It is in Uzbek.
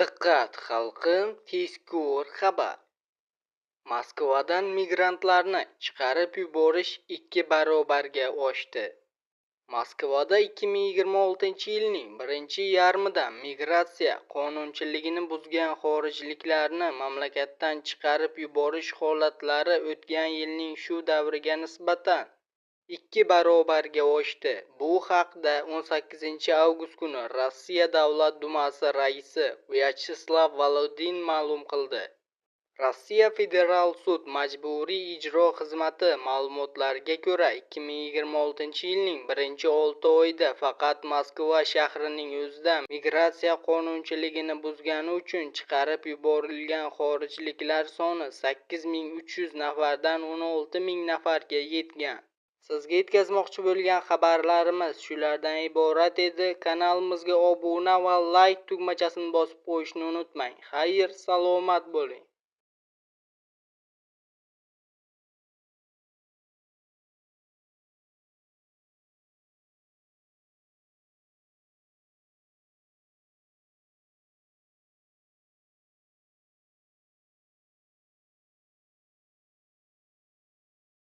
Diqqat xalqim, tezkor xabar. Moskvadan migrantlarni chiqarib yuborish 2 barobarga oshdi. Moskvada 2026-yilning birinchi yarmida migratsiya qonunchiligini buzgan xorijliklarni mamlakatdan chiqarib yuborish holatlari o'tgan yilning shu davriga nisbatan 2 barobarga oshdi. Bu haqda 18-avgust kuni Rossiya Davlat dumasi raisi Vyacheslav Volodin ma'lum qildi. Rossiya Federal sud majburiy ijro xizmati ma'lumotlariga ko'ra, 2026-yilning birinchi 6 oyida faqat Moskva shahrining o'zida migratsiya qonunchiligini buzgani uchun chiqarib yuborilgan xorijliklar soni 8300 nafardan 16000 nafarga yetgan. Sizga yetkazmoqchi bo'lgan xabarlarimiz shulardan iborat edi. Kanalimizga obuna va like tugmachasini bosib qo'yishni unutmang. Xayr, salomat bo'ling.